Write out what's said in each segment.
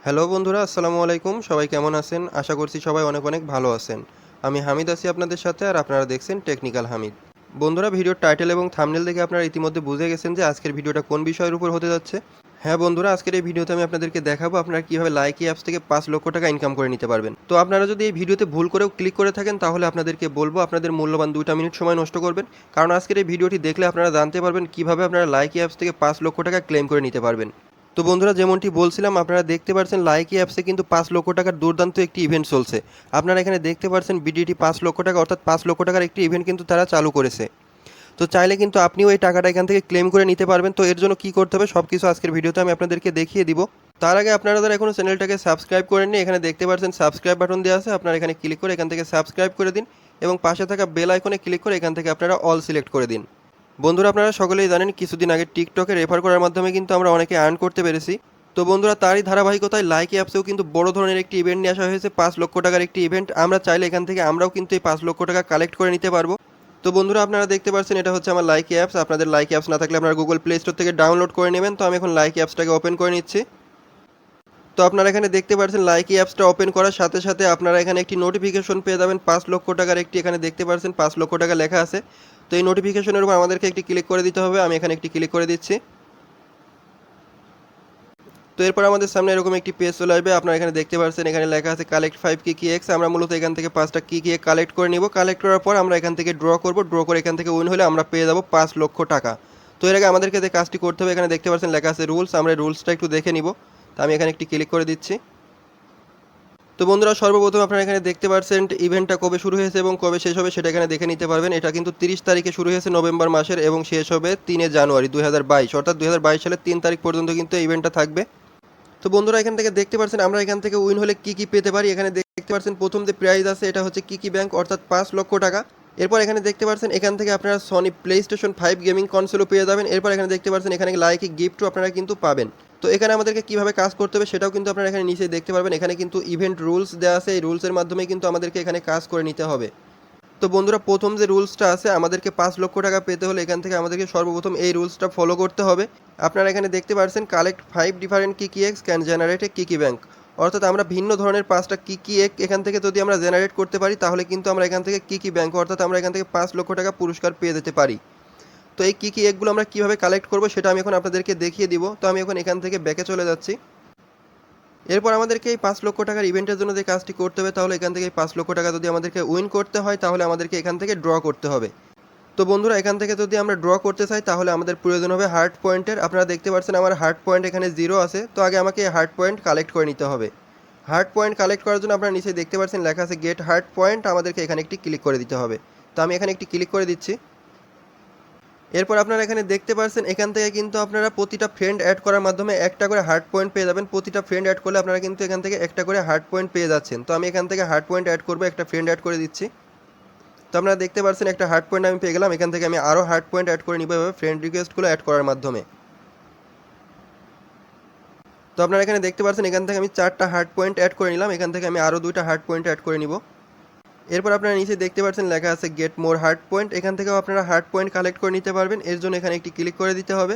Hello বন্ধুরা, আসসালামু আলাইকুম। সবাই কেমন আছেন? আশা করছি সবাই অনেক অনেক ভালো আছেন। আমি হামিদ আছি আপনাদের সাথে, আর আপনারা দেখছেন টেকনিক্যাল হামিদ। বন্ধুরা, ভিডিওর টাইটেল এবং থাম্বনেল দেখে আপনারা ইতিমধ্যে বুঝে গেছেন যে আজকের ভিডিওটা কোন বিষয়ের উপর হতে যাচ্ছে। হ্যাঁ বন্ধুরা, আজকের এই ভিডিওতে আমি আপনাদেরকে দেখাবো আপনারা কীভাবে লাইকি অ্যাপস থেকে 5 লক্ষ টাকা ইনকাম করে নিতে পারবেন। তো আপনারা যদি এই ভিডিওতে ভুল করেও ক্লিক করে থাকেন, তাহলে আপনাদেরকে বলবো আপনাদের মূল্যবান 2টা মিনিট সময় নষ্ট করবেন। কারণ আজকের এই ভিডিওটি দেখলে আপনারা জানতে পারবেন কীভাবে আপনারা লাইকি অ্যাপস থেকে 5 লক্ষ টাকা ক্লেম করে নিতে পারবেন। তো বন্ধুরা, যেমনটি বলছিলাম, আপনারা দেখতে পাচ্ছেন লাইকি অ্যাপসে কিন্তু 5 লক্ষ টাকার দুর্দান্ত একটি ইভেন্ট চলছে। আপনারা এখানে দেখতে পাচ্ছেন বিডিটি 5 লক্ষ টাকা অর্থাৎ 5 লক্ষ টাকার একটি ইভেন্ট কিন্তু তারা চালু করেছে। তো চাইলে কিন্তু আপনিও এই টাকাটা এখান থেকে ক্লেম করে নিতে পারবেন। তো এর জন্য কী করতে হবে সব কিছু আজকের ভিডিওতে আমি আপনাদেরকে দেখিয়ে দিব। তার আগে আপনারা যারা এখনও চ্যানেলটাকে সাবস্ক্রাইব করেননি, এখানে দেখতে পাচ্ছেন সাবস্ক্রাইব বাটন দেওয়া আছে, আপনারা এখানে ক্লিক করে এখান থেকে সাবস্ক্রাইব করে দিন এবং পাশে থাকা বেল আইকনে ক্লিক করে এখান থেকে আপনারা অল সিলেক্ট করে দিন। বন্ধুরা, আপনারা সকলেই জানেন কিছুদিন আগে টিকটকে রেফার করার মাধ্যমে কিন্তু আমরা অনেকে আর্ন করতে পেরেছি। তো বন্ধুরা, তারই ধারাবাহিকতায় লাইকি অ্যাপসেও কিন্তু বড় ধরনের একটি ইভেন্ট নিয়ে আসা হয়েছে, 5 লক্ষ টাকার একটি ইভেন্ট। আমরা চাইলে এখান থেকে আমরাও কিন্তু এই 5 লক্ষ টাকা কালেক্ট করে নিতে পারবো। তো বন্ধুরা, আপনারা দেখতে পাচ্ছেন এটা হচ্ছে আমার লাইকি অ্যাপস। আপনাদের লাইকি অ্যাপস না থাকলে আপনারা গুগল প্লে স্টোর থেকে ডাউনলোড করে নেবেন। তো আমি এখন লাইকি অ্যাপসটাকে ওপেন করে নিচ্ছি। তো আপনারা এখানে দেখতে পাচ্ছেন লাইকি অ্যাপসটা ওপেন করার সাথে সাথে আপনারা এখানে একটি নোটিফিকেশন পেয়ে যাবেন 5 লক্ষ টাকার একটি। এখানে দেখতে পাচ্ছেন 5 লক্ষ টাকা লেখা আছে। তো এই নোটিফিকেশনের উপর আমাদেরকে একটি ক্লিক করে দিতে হবে। আমি এখানে একটি ক্লিক করে দিচ্ছি। তো এরপর আমাদের সামনে এরকম একটি পেজ চলে আসবে। আপনারা এখানে দেখতে পাচ্ছেন এখানে লেখা আছে কালেক্ট 5 কিকি এক্স। আমরা মূলত এখান থেকে 5টা কিকি এক্স কালেক্ট করে নিব। কালেক্ট করার পর আমরা এখান থেকে ড্র করব। ড্র করে এখান থেকে উইন হলে আমরা পেয়ে যাব 5 লক্ষ টাকা। তো এর আগে আমাদেরকে যে কাজটি করতে হবে, এখানে দেখতে পাচ্ছেন লেখা আছে রুলস। আমরা রুলসটা একটু দেখে নিব। তো আমি এখানে একটি ক্লিক করে দিচ্ছি। তো বন্ধুরা, সর্বপ্রথম আপনারা এখানে দেখতে পাচ্ছেন ইভেন্টটা কবে শুরু হয়েছে এবং কবে শেষ হবে সেটা এখানে দেখে নিতে পারবেন। এটা কিন্তু 30 তারিখে শুরু হয়েছে নভেম্বর মাসের এবং শেষ হবে 3 জানুয়ারি 2022, অর্থাৎ 2022 সালের 3 তারিখ পর্যন্ত কিন্তু ইভেন্টটা থাকবে। তো বন্ধুরা, এখান থেকে দেখতে পাচ্ছেন আমরা এখান থেকে উইন হলে কী কী পেতে পারি। এখানে দেখতে পাচ্ছেন প্রথম যে প্রাইজ আছে এটা হচ্ছে কিকি ব্যাংক, অর্থাৎ 5 লক্ষ টাকা। এরপর এখানে দেখতে পাচ্ছেন এখান থেকে আপনারা সনি প্লে স্টেশন 5 গেমিং কনসোলও পেয়ে যাবেন। এরপর এখানে দেখতে পাচ্ছেন এখানে লাইকি গিফটও আপনারা কিন্তু পাবেন। তো এখানে আমাদেরকে কীভাবে কাজ করতে হবে সেটাও কিন্তু আপনারা এখানে নিচে দেখতে পারবেন। এখানে কিন্তু ইভেন্ট রুলস দেওয়া আছে, এই রুলসের মাধ্যমে কিন্তু আমাদেরকে এখানে কাজ করে নিতে হবে। তো বন্ধুরা, প্রথম যে রুলসটা আছে, আমাদেরকে 5 লক্ষ টাকা পেতে হলে এখান থেকে আমাদেরকে সর্বপ্রথম এই রুলসটা ফলো করতে হবে। আপনারা এখানে দেখতে পাচ্ছেন collect 5 different Kiki x can generate A Kiki bank, অর্থাৎ আমরা ভিন্ন ধরনের 5টা কিকি এক এখান থেকে যদি আমরা জেনারেট করতে পারি, তাহলে কিন্তু আমরা এখান থেকে কিকি ব্যাংক অর্থাৎ আমরা এখান থেকে 5 লক্ষ টাকা পুরস্কার পেয়ে যেতে পারি। তো এই কিকি একগুলো আমরা কীভাবে কালেক্ট করবো সেটা আমি এখন আপনাদেরকে দেখিয়ে দিব। তো আমি এখন এখান থেকে ব্যাকে চলে যাচ্ছি। এরপর আমাদেরকে এই 5 লক্ষ টাকার ইভেন্টের জন্য যে কাজটি করতে হবে, তাহলে এখান থেকে এই 5 লক্ষ টাকা যদি আমাদেরকে উইন করতে হয়, তাহলে আমাদেরকে এখান থেকে ড্র করতে হবে। তো বন্ধুরা, এখান থেকে যদি আমরা ড্র করতে চাই, তাহলে আমাদের প্রয়োজন হবে হার্ট পয়েন্টের। আপনারা দেখতে পাচ্ছেন আমার হার্ট পয়েন্ট এখানে 0 আছে। তো আগে আমাকে এই হার্ট পয়েন্ট কালেক্ট করে নিতে হবে। হার্ট পয়েন্ট কালেক্ট করার জন্য আপনারা নিচে দেখতে পাচ্ছেন লেখা আছে গেট হার্ট পয়েন্ট। আমাদেরকে এখানে একটি ক্লিক করে দিতে হবে। তো আমি এখানে একটি ক্লিক করে দিচ্ছি। এরপর আপনারা এখানে দেখতে পাচ্ছেন এখান থেকে কিন্তু আপনারা প্রতিটা ফ্রেন্ড অ্যাড করার মাধ্যমে একটা করে হার্ট পয়েন্ট পেয়ে যাবেন। প্রতিটা ফ্রেন্ড অ্যাড করলে আপনারা কিন্তু এখান থেকে একটা করে হার্ট পয়েন্ট পেয়ে যাচ্ছেন। তো আমি এখান থেকে হার্ট পয়েন্ট অ্যাড করবো, একটা ফ্রেন্ড অ্যাড করে দিচ্ছি। তো আপনারা দেখতে পাচ্ছেন একটা হার্ট পয়েন্ট আমি পেয়ে গেলাম। এখান থেকে আমি আরও হার্ট পয়েন্ট অ্যাড করে নিব এভাবে ফ্রেন্ড রিকোয়েস্টগুলো অ্যাড করার মাধ্যমে। তো আপনারা এখানে দেখতে পাচ্ছেন এখান থেকে আমি 4টা হার্ট পয়েন্ট অ্যাড করে নিলাম। এখান থেকে আমি আরও 2টা হার্ট পয়েন্ট অ্যাড করে নিব। এরপর আপনারা নিচে দেখতে পাচ্ছেন লেখা আছে গেট মোর হার্ট পয়েন্ট। এখান থেকেও আপনারা হার্ট পয়েন্ট কালেক্ট করে নিতে পারবেন। এর জন্য এখানে একটি ক্লিক করে দিতে হবে।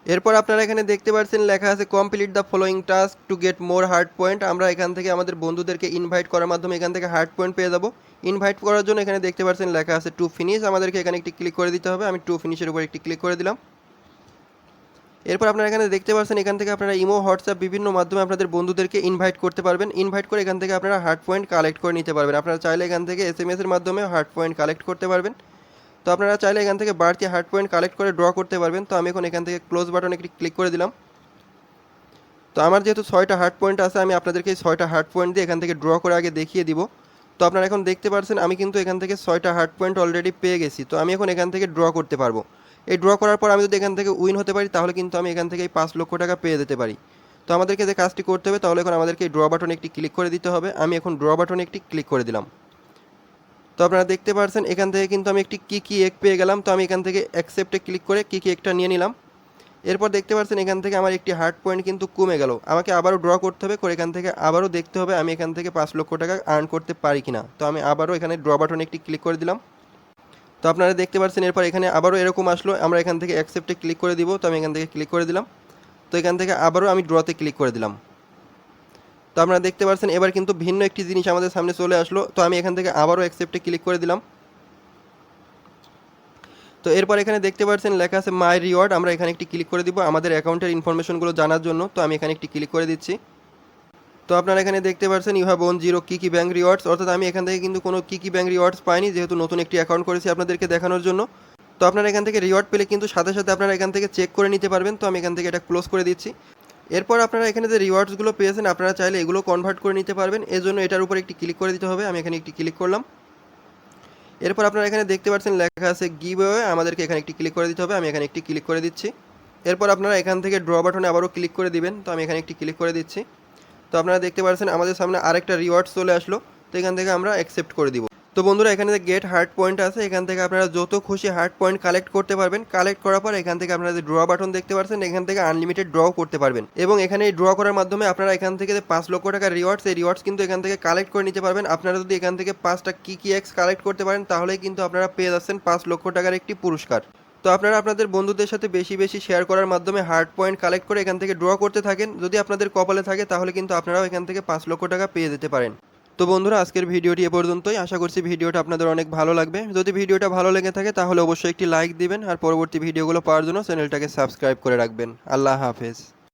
এরপর আপনারা এখানে দেখতে পাচ্ছেন লেখা আছে complete the following task to get more heart point. আমরা এখান থেকে আমাদের বন্ধুদেরকে ইনভাইট করার মাধ্যমে এখান থেকে হার্ট পয়েন্ট পেয়ে যাব। ইনভাইট করার জন্য এখানে দেখতে পাচ্ছেন লেখা আছে টু ফিনিশ। আমাদেরকে এখানে একটি ক্লিক করে দিতে হবে। আমি টু ফিনিশের উপর একটি ক্লিক করে দিলাম। এরপর আপনারা এখানে দেখতে পাচ্ছেন এখান থেকে আপনারা ইমো, হোয়াটসঅ্যাপ বিভিন্ন মাধ্যমে আপনাদের বন্ধুদেরকে ইনভাইট করতে পারবেন। ইনভাইট করে এখান থেকে আপনারা হার্ট পয়েন্ট কালেক্ট করে নিতে পারবেন। আপনারা চাইলে এখান থেকে SMS এর মাধ্যমে হার্ট পয়েন্ট কালেক্ট করতে পারবেন। তো আপনারা চাইলে এখান থেকে বাড়তি হার্ট পয়েন্ট কালেক্ট করে ড্র করতে পারবেন। তো আমি এখন এখান থেকে ক্লোজ বাটনে একটি ক্লিক করে দিলাম। তো আমার যেহেতু 6টা হার্ট পয়েন্ট আছে, আমি আপনাদেরকে এই 6টা হার্ট পয়েন্ট দিয়ে এখান থেকে ড্র করে আগে দেখিয়ে দিব। তো আপনারা এখন দেখতে পাচ্ছেন আমি কিন্তু এখান থেকে 6টা হার্ট পয়েন্ট অলরেডি পেয়ে গেছি। তো আমি এখন এখান থেকে ড্র করতে পারবো। এই ড্র করার পর আমি যদি এখান থেকে উইন হতে পারি, তাহলে কিন্তু আমি এখান থেকে এই 5 লক্ষ টাকা পেয়ে যেতে পারি। তো আমাদেরকে যে কাজটি করতে হবে, তাহলে এখন আমাদেরকে এই ড্র বাটনে একটি ক্লিক করে দিতে হবে। আমি এখন ড্র বাটনে একটি ক্লিক করে দিলাম। তো আপনারা দেখতে পাচ্ছেন এখান থেকে কিন্তু আমি একটি কিকি এক পেয়ে গেলাম। তো আমি এখান থেকে অ্যাকসেপ্টে ক্লিক করে কিকি একটা নিয়ে নিলাম। এরপর দেখতে পাচ্ছেন এখান থেকে আমার একটি হার্ট পয়েন্ট কিন্তু কমে গেল। আমাকে আবারও ড্র করতে হবে, করে এখান থেকে আবারও দেখতে হবে আমি এখান থেকে 5 লক্ষ টাকা আর্ন করতে পারি কিনা। তো আমি আবারও এখানে ড্র বাটনে একটি ক্লিক করে দিলাম। তো আপনারা দেখতে পাচ্ছেন এরপর এখানে আবারও এরকম আসলো। আমরা এখান থেকে অ্যাকসেপ্টে ক্লিক করে দিব। তো আমি এখান থেকে ক্লিক করে দিলাম। তো এখান থেকে আবারও আমি ড্রতে ক্লিক করে দিলাম। তো আপনারা দেখতে পাচ্ছেন এবার কিন্তু ভিন্ন একটি জিনিস আমাদের সামনে চলে আসলো। তো আমি এখান থেকে আবারও অ্যাকসেপ্টে ক্লিক করে দিলাম। তো এরপর এখানে দেখতে পাচ্ছেন লেখা আছে মাই রিওয়ার্ড, আমরা এখানে একটি ক্লিক করে দিব আমাদের অ্যাকাউন্টের ইনফরমেশনগুলো জানার জন্য। তো আমি এখানে একটি ক্লিক করে দিচ্ছি। তো আপনারা এখানে দেখতে পাচ্ছেন you have won 0 Kiki bank rewards, অর্থাৎ আমি এখান থেকে কিন্তু কোনো কিকি ব্যাঙ্ক রিওয়ার্ডস পাইনি, যেহেতু নতুন একটি অ্যাকাউন্ট করেছি আপনাদেরকে দেখানোর জন্য। তো আপনারা এখান থেকে রিওয়ার্ড পেলে কিন্তু সাথে সাথে আপনারা এখান থেকে চেক করে নিতে পারবেন। তো আমি এখান থেকে এটা ক্লোজ করে দিচ্ছি। এরপর আপনারা এখানে যে রিওয়ার্ডসগুলো পেয়েছেন আপনারা চাইলে এগুলো কনভার্ট করে নিতে পারবেন, এজন্য এটার উপর একটি ক্লিক করে দিতে হবে। আমি এখানে একটি ক্লিক করলাম। এরপর আপনারা এখানে দেখতে পাচ্ছেন লেখা আছে গিভ অ্যাওয়ে, আমাদেরকে এখানে একটি ক্লিক করে দিতে হবে। আমি এখানে একটি ক্লিক করে দিচ্ছি। এরপর আপনারা এখান থেকে ড্র বাটনে আবারও ক্লিক করে দিবেন। তো আমি এখানে একটি ক্লিক করে দিচ্ছি। তো আপনারা দেখতে পাচ্ছেন আমাদের সামনে আরেকটা রিওয়ার্ডস চলে আসলো। তো এখান থেকে আমরা অ্যাকসেপ্ট করে দিব। তো বন্ধুরা এখানে যে গেট হার্ট পয়েন্ট আছে, এখান থেকে আপনারা যত খুশি হার্ট পয়েন্ট কালেক্ট করতে পারবেন। কালেক্ট করার পর এখান থেকে আপনারা যে ড্র বাটন দেখতে পাচ্ছেন, এখান থেকে আনলিমিটেড ড্র করতে পারবেন। এবং এখানে এই ড্র করার মাধ্যমে আপনারা এখান থেকে যে 5 লক্ষ টাকার রিওয়ার্ডস, এই রিওয়ার্ডস কিন্তু এখান থেকে কালেক্ট করে নিতে পারবেন। আপনারা যদি এখান থেকে 5টা কিকি এক্স কালেক্ট করতে পারেন, তাহলেই কিন্তু আপনারা পেয়ে যাচ্ছেন 5 লক্ষ টাকার একটি পুরস্কার। তো আপনারা আপনাদের বন্ধুদের সাথে বেশি বেশি শেয়ার করার মাধ্যমে হার্ট পয়েন্ট কালেক্ট করে এখান থেকে ড্র করতে থাকেন। যদি আপনাদের কপালে থাকে তাহলে কিন্তু আপনারাও এখান থেকে 5 লক্ষ টাকা পেয়ে যেতে পারেন। তো বন্ধুরা আজকের ভিডিওটি এ পর্যন্তই। আশা করছি ভিডিওটা আপনাদের অনেক ভালো লাগবে। যদি ভিডিওটা ভালো লেগে থাকে তাহলে অবশ্যই একটি লাইক দিবেন, আর পরবর্তী ভিডিওগুলো পাওয়ার জন্য চ্যানেলটাকে সাবস্ক্রাইব করে রাখবেন। আল্লাহ হাফেজ।